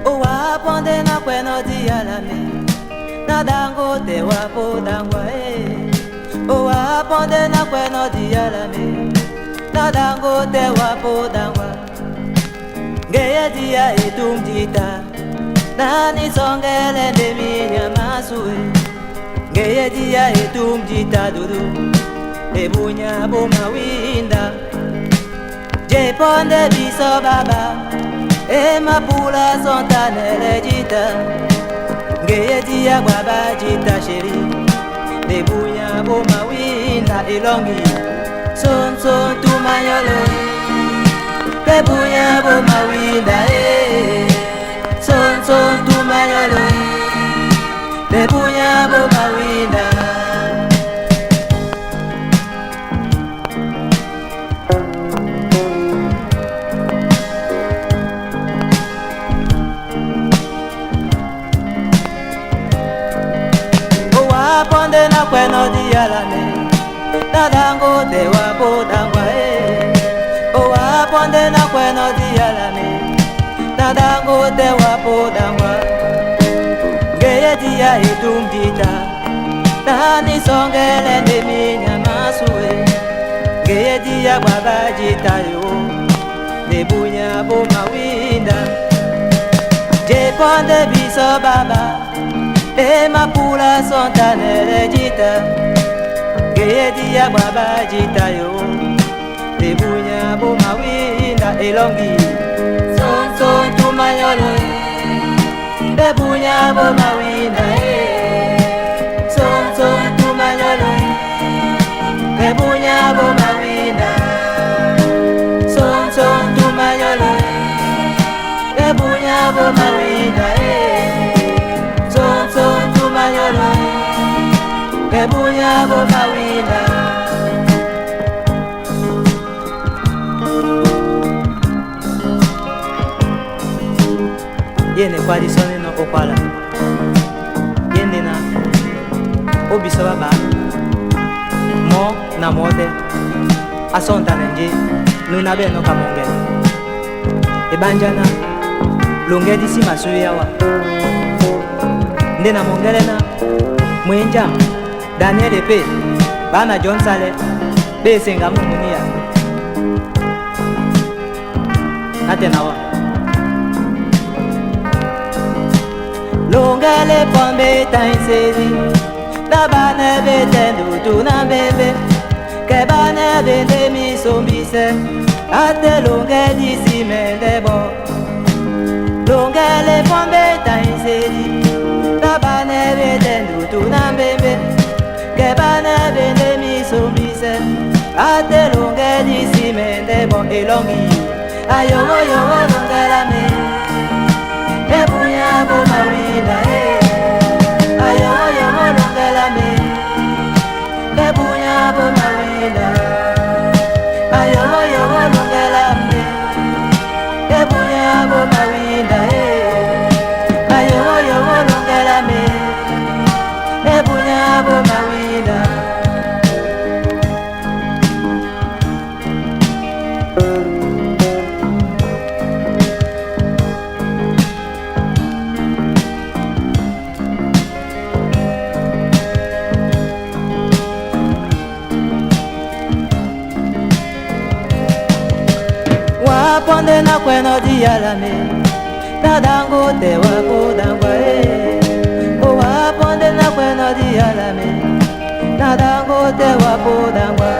Owa ponde na kweno dialame na dango te wapo dangwa Owa ponde na kweno dialame na dango te wapo dangwa Ngeye dia etumjita nani songele de minya masue Ngeye dia etumjita dudu ebunya boma winda Je ponde biso baba Ema pula sontanele jita Ngeye dia gwaba jita sheri Nebunya boma winda ilongi Son son tumayolo Nebunya boma winda Son son tumayolo Nebunya boma winda Ponde na kweno dialame na dango te wapo dangwa Owa ponde na kweno dialame na dango te wapo dangwa Ngeye dia etumjita nani songele de minya masue Ngeye dia gwaba jita yo nebunya boma winda Je ponde biso baba Ema pula sontanele jita Ngeye dia gwaba jita yo Nebunya boma winda elongi Son son tumayolo Nebunya boma winda Son son tumayolo Nebunya boma winda Son son tumayolo Nebunya boma winda Nebunya boma winda Yene kwa disone no okwala Yende na Obiso baba Mo na mode Asonta nenje Nuna be no kamongele Ebanjana Lunge disi masuya wa Ndena mongele na Mwenja Daniel Epe Bana John Sale Besenga mumunia Natenawa Longale pombe tainseri Nabane betendu tuna bebe Kebane bende mi sombise Ate longe disi mendebo Longale pombe tainseri Nabane betendu tuna bebe Kebane bende mi sombise Ate longe disi mendebo elongi Ayomo yomo longalame Nebunya boma winda Ayomo yomo longalame Nebunya boma winda Ayomo yomo longalame Nebunya boma winda Ayomo yomo longalame Nebunya boma winda Ponde na kweno dialame na dango te wapo dangwa Owa ponde na kweno dialame na dango te wapo dangwa